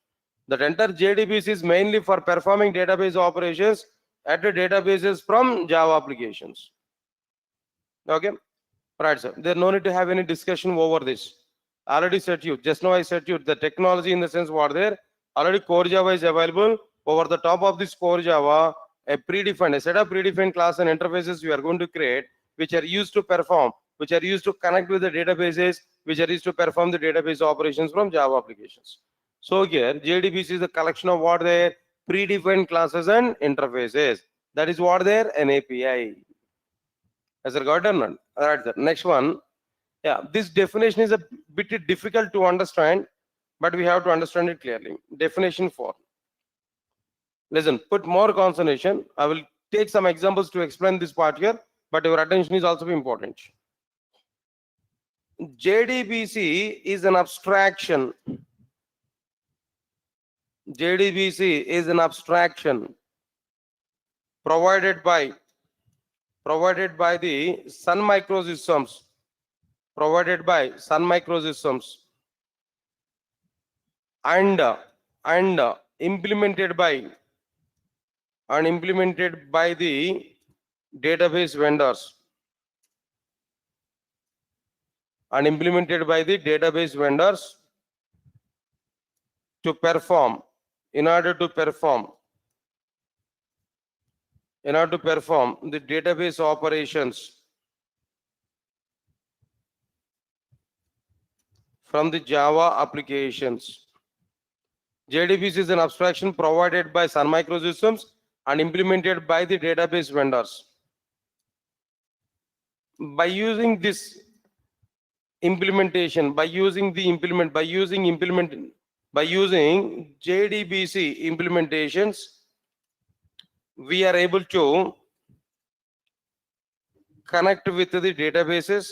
That entire JDBC is mainly for performing database operations at the databases from Java applications. Okay, right, sir. There no need to have any discussion over this. Already said you. Just now I said you the technology in the sense what there already core Java is available. Over the top of this core Java, a set of predefined class and interfaces we are going to create, which are used to perform, which are used to connect with the databases, which are used to perform the database operations from Java applications. So here, JDBC is a collection of what there predefined classes and interfaces. That is what there an API. Has it got done? All right, sir. Next one. Yeah, this definition is a bit difficult to understand, but we have to understand it clearly. Definition 4. Listen, put more concentration. I will take some examples to explain this part here, but your attention is also important. JDBC is an abstraction. JDBC is an abstraction provided by the Sun Microsystems. Provided by Sun Microsystems and implemented by the database vendors. And implemented by the database vendors to perform, in order to perform the database operations from the Java applications. JDBC is an abstraction provided by Sun Microsystems and implemented by the database vendors. By using this implementation, by using JDBC implementations, we are able to connect with the databases.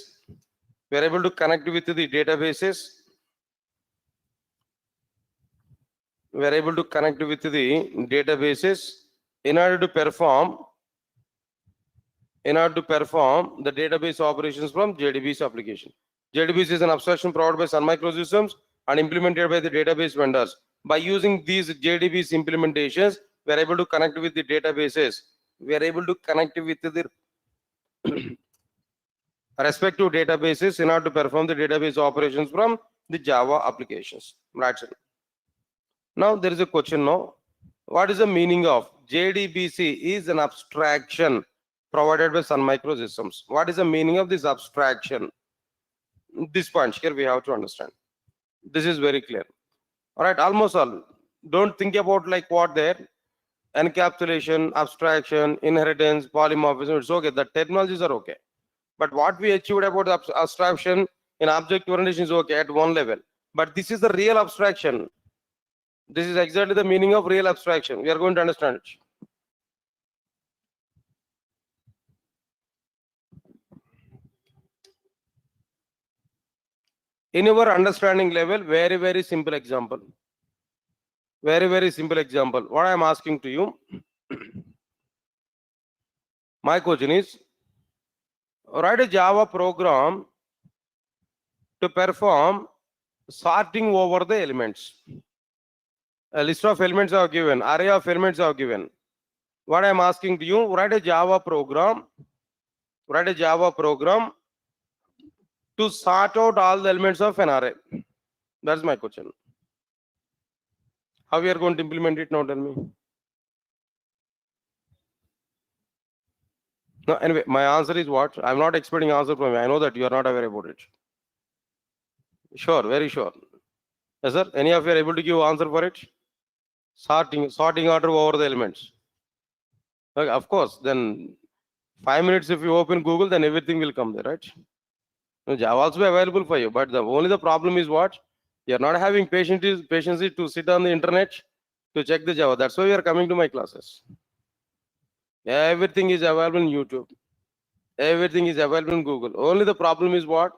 We are able to connect with the databases. We are able to connect with the databases in order to perform the database operations from JDBC application. JDBC is an abstraction provided by Sun Microsystems and implemented by the database vendors. By using these JDBC implementations, we are able to connect with the databases. We are able to connect with the respective databases in order to perform the database operations from the Java applications. Right. Now there is a question now. What is the meaning of JDBC is an abstraction provided by Sun Microsystems? What is the meaning of this abstraction? This point here we have to understand. This is very clear. All right, almost all. Don't think about like what there. Encapsulation, abstraction, inheritance, polymorphism. It's okay. The technologies are okay. But what we achieved about the abstraction in object orientation is okay at one level. But this is the real abstraction. This is exactly the meaning of real abstraction. We are going to understand it. In your understanding level, very, very simple example. Very, very simple example. What I am asking to you, my question is, write a Java program to perform sorting over the elements. A list of elements are given, array of elements are given. What I am asking to you, write a Java program to sort out all the elements of an array. That's my question. How we are going to implement it now? Tell me. No, anyway, my answer is what? I'm not expecting answer from you. I know that you are not aware about it. Sure, very sure. Yes, sir. Any of you are able to give answer for it? Sorting order over the elements. Okay, of course, then 5 minutes if you open Google, then everything will come there, right? No, Java also be available for you, but only the problem is what? You are not having patience to sit on the internet to check the Java. That's why you are coming to my classes. Everything is available in YouTube. Everything is available in Google. Only the problem is what?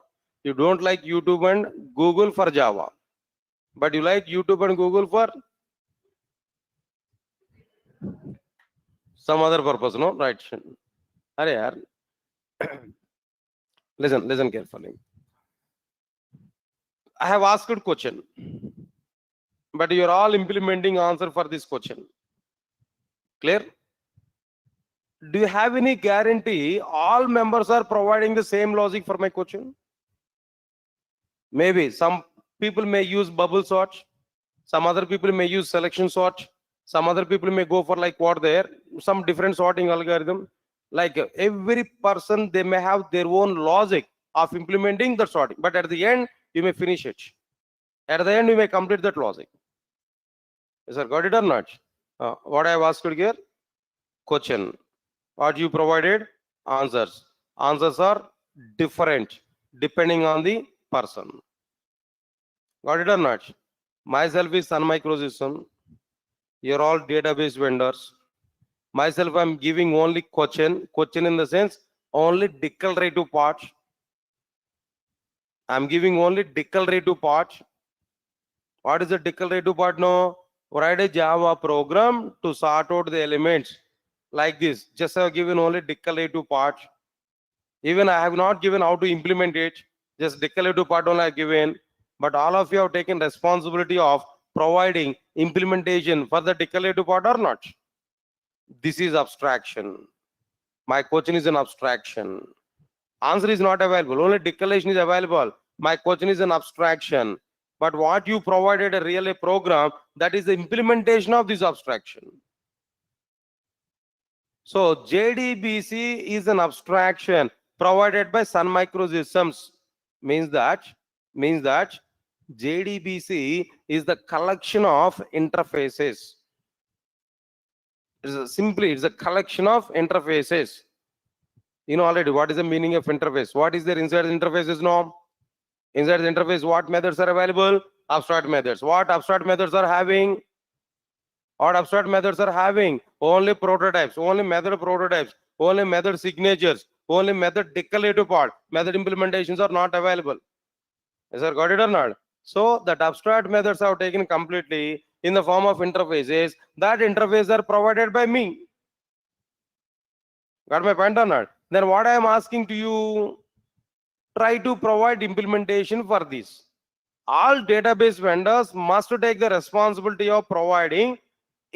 You don't like YouTube and Google for Java, but you like YouTube and Google for some other purpose, no? Right? Listen carefully. I have asked a question, but you are all implementing answer for this question. Clear? Do you have any guarantee all members are providing the same logic for my question? Maybe some people may use bubble sort, some other people may use selection sort, some other people may go for like what there, some different sorting algorithm. Like every person, they may have their own logic of implementing the sorting, but at the end, you may finish it. At the end, you may complete that logic. Yes, sir, got it or not? What I have asked here? Question. What you provided? Answers. Answers are different depending on the person. Got it or not? Myself is Sun Microsystem. You're all database vendors. Myself, I'm giving only question in the sense only declarative part. I'm giving only declarative part. What is the declarative part now? Write a Java program to sort out the elements like this. Just have given only declarative part. Even I have not given how to implement it. Just declarative part only I have given. But all of you have taken responsibility of providing implementation for the declarative part or not. This is abstraction. My question is an abstraction. Answer is not available. Only declaration is available. My question is an abstraction. But what you provided a real program, that is the implementation of this abstraction. So JDBC is an abstraction provided by Sun Microsystems. Means that JDBC is the collection of interfaces. It's a collection of interfaces. You know already what is the meaning of interface. What is there inside the interfaces now? Inside the interface, what methods are available? Abstract methods. What abstract methods are having? What abstract methods are having? Only prototypes, only method prototypes, only method signatures, only method declarative part. Method implementations are not available. Yes, sir, got it or not? So that abstract methods are taken completely in the form of interfaces. That interfaces are provided by me. Got my point or not? Then what I am asking to you, try to provide implementation for this. All database vendors must take the responsibility of providing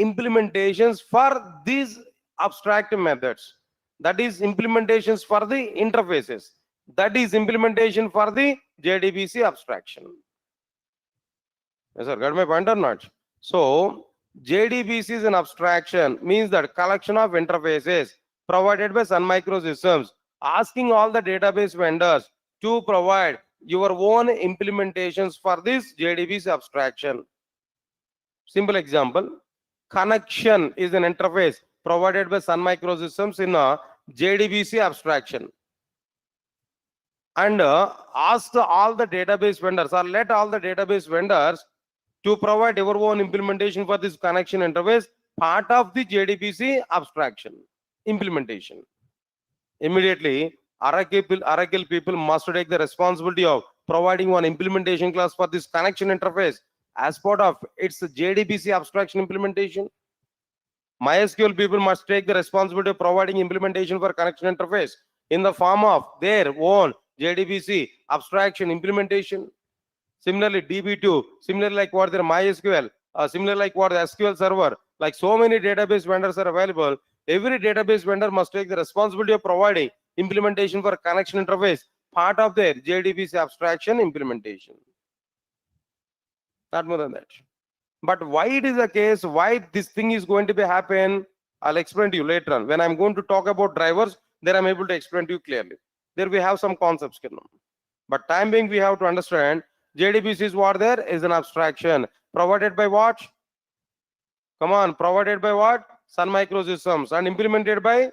implementations for these abstract methods. That is implementations for the interfaces. That is implementation for the JDBC abstraction. Yes, sir, got my point or not? So JDBC is an abstraction, means that collection of interfaces provided by Sun Microsystems, asking all the database vendors to provide your own implementations for this JDBC abstraction. Simple example, connection is an interface provided by Sun Microsystems in a JDBC abstraction. And ask all the database vendors, or let all the database vendors to provide your own implementation for this connection interface, part of the JDBC abstraction implementation. Immediately, Oracle people must take the responsibility of providing one implementation class for this connection interface as part of its JDBC abstraction implementation. MySQL people must take the responsibility of providing implementation for connection interface in the form of their own JDBC abstraction implementation. Similarly, DB2, similarly like what their MySQL, similarly like what the SQL server, like so many database vendors are available. Every database vendor must take the responsibility of providing implementation for connection interface, part of their JDBC abstraction implementation. Not more than that. But why it is the case, why this thing is going to be happen, I'll explain to you later on. When I'm going to talk about drivers, then I'm able to explain to you clearly. There we have some concepts. But time being, we have to understand JDBC is what there is an abstraction provided by what? Come on, provided by what? Sun Microsystems, and implemented by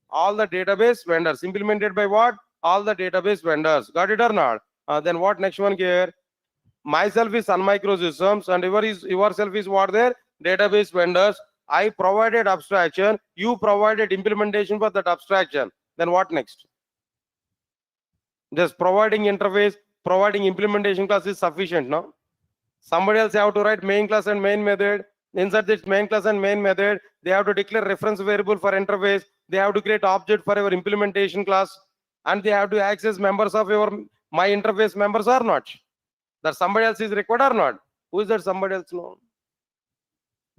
all the database vendors. Implemented by what? All the database vendors. Got it or not? Then what next one here? Myself is Sun Microsystems, and yourself is what there? Database vendors. I provided abstraction, you provided implementation for that abstraction. Then what next? Just providing interface, providing implementation class is sufficient, no? Somebody else have to write main class and main method. Inside this main class and main method, they have to declare reference variable for interface. They have to create object for your implementation class, and they have to access members of your my interface members or not. That somebody else is required or not? Who is that somebody else? No.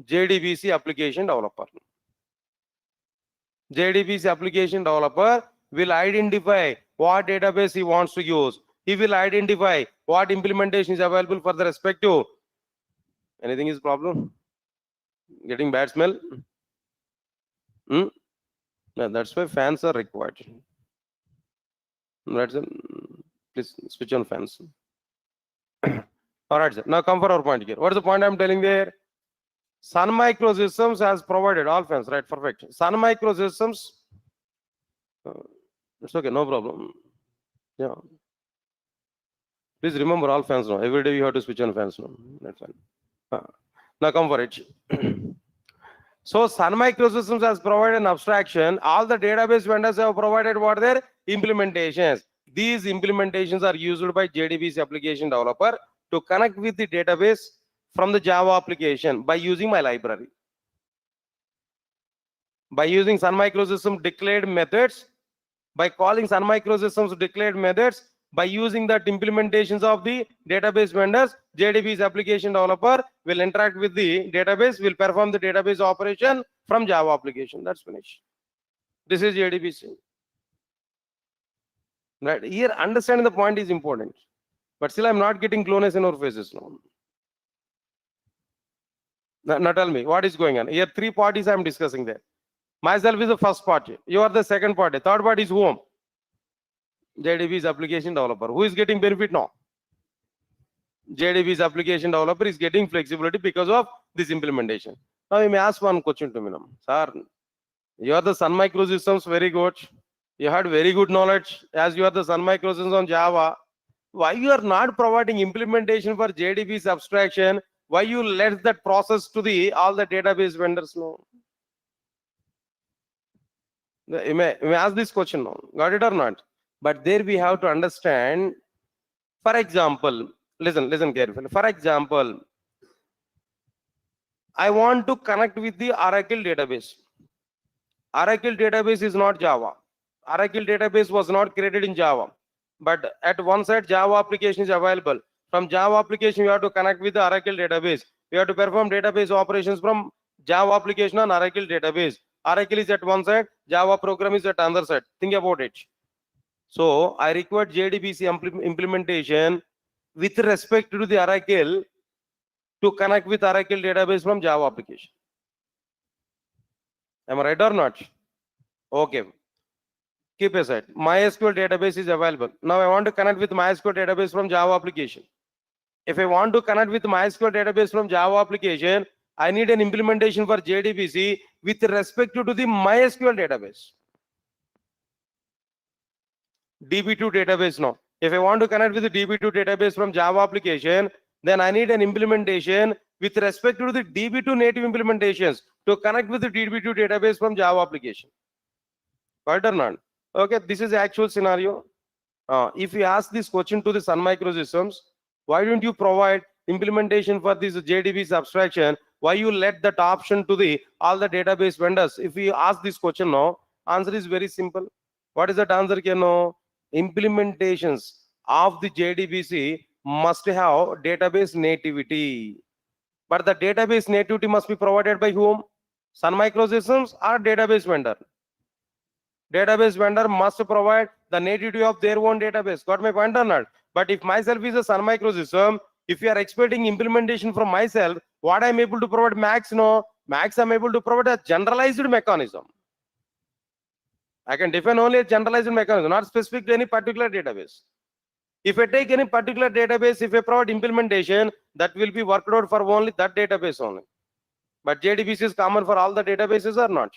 JDBC application developer. JDBC application developer will identify what database he wants to use. He will identify what implementation is available for the respective. Anything is problem? Getting bad smell? Yeah, that's why fans are required. That's it. Please switch on fans. All right, sir. Now come for our point here. What is the point I'm telling there? Sun Microsystems has provided all fans, right? Perfect. Sun Microsystems. It's okay, no problem. Yeah. Please remember all fans now. Every day you have to switch on fans now. That's fine. Now come for it. So Sun Microsystems has provided an abstraction. All the database vendors have provided what their implementations. These implementations are used by JDBC application developer to connect with the database from the Java application by using my library. By using Sun Microsystems declared methods, by calling Sun Microsystems declared methods, by using that implementations of the database vendors, JDBC application developer will interact with the database, will perform the database operation from Java application. That's finished. This is JDBC. Right here, understanding the point is important. But still I'm not getting glowness in our faces now. Now tell me, what is going on? Here 3 parties I'm discussing there. Myself is the first party. You are the second party. Third party is whom? JDB's application developer. Who is getting benefit now? JDB's application developer is getting flexibility because of this implementation. Now you may ask one question to me now. Sir, you are the Sun Microsystems, very good. You had very good knowledge as you are the Sun Microsystems on Java. Why you are not providing implementation for JDB's abstraction? Why you let that process to the all the database vendors know? You may ask this question now. Got it or not? But there we have to understand. For example, listen carefully. For example, I want to connect with the Oracle database. Oracle database is not Java. Oracle database was not created in Java. But at one side, Java application is available. From Java application, you have to connect with the Oracle database. You have to perform database operations from Java application on Oracle database. Oracle is at one side, Java program is at another side. Think about it. So I require JDBC implementation with respect to the Oracle to connect with Oracle database from Java application. Am I right or not? Okay. Keep aside. MySQL database is available. Now I want to connect with MySQL database from Java application. If I want to connect with MySQL database from Java application, I need an implementation for JDBC with respect to the MySQL database. DB2 database now. If I want to connect with the DB2 database from Java application, then I need an implementation with respect to the DB2 native implementations to connect with the DB2 database from Java application. Right or not? Okay, this is the actual scenario. If you ask this question to the Sun Microsystems, why don't you provide implementation for this JDB's abstraction? Why you let that option to the all the database vendors? If you ask this question now, answer is very simple. What is that answer? Implementations of the JDBC must have database nativity. But the database nativity must be provided by whom? Sun Microsystems or database vendor? Database vendor must provide the nativity of their own database. Got my point or not? But if myself is a Sun Microsystem, if you are expecting implementation from myself, what I'm able to provide Max? No, Max I'm able to provide a generalized mechanism. I can define only a generalized mechanism, not specific to any particular database. If I take any particular database, if I provide implementation, that will be worked out for only that database only. But JDBC is common for all the databases or not?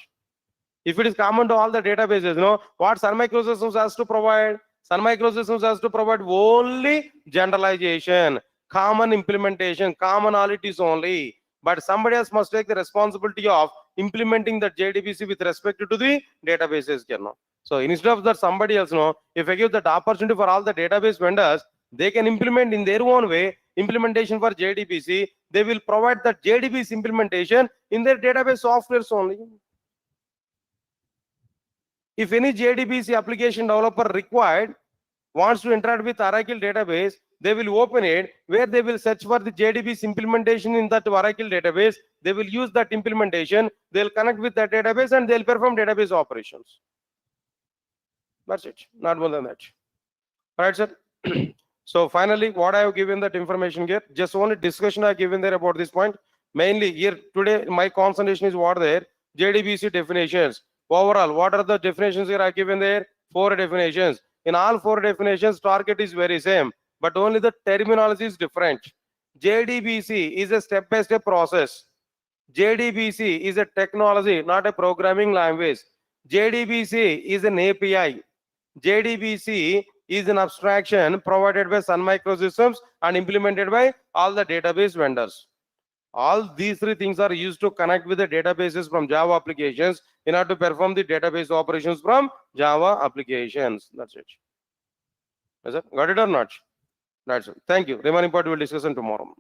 If it is common to all the databases, what Sun Microsystems has to provide? Sun Microsystems has to provide only generalization, common implementation, commonalities only. But somebody else must take the responsibility of implementing the JDBC with respect to the databases. So instead of that somebody else, if I give that opportunity for all the database vendors, they can implement in their own way implementation for JDBC. They will provide the JDBC implementation in their database softwares only. If any JDBC application developer required wants to interact with Oracle database, they will open it where they will search for the JDBC implementation in that Oracle database. They will use that implementation. They'll connect with that database and they'll perform database operations. That's it. Not more than that. All right, sir. So finally, what I have given that information here, just only discussion I have given there about this point. Mainly here today, my concentration is what there, JDBC definitions. Overall, what are the definitions here I have given there? 4 definitions. In all 4 definitions, target is very same, but only the terminology is different. JDBC is a step-by-step process. JDBC is a technology, not a programming language. JDBC is an API. JDBC is an abstraction provided by Sun Microsystems and implemented by all the database vendors. All these 3 things are used to connect with the databases from Java applications in order to perform the database operations from Java applications. That's it. Is it? Got it or not? That's it. Thank you. Remaining part we will discuss on tomorrow.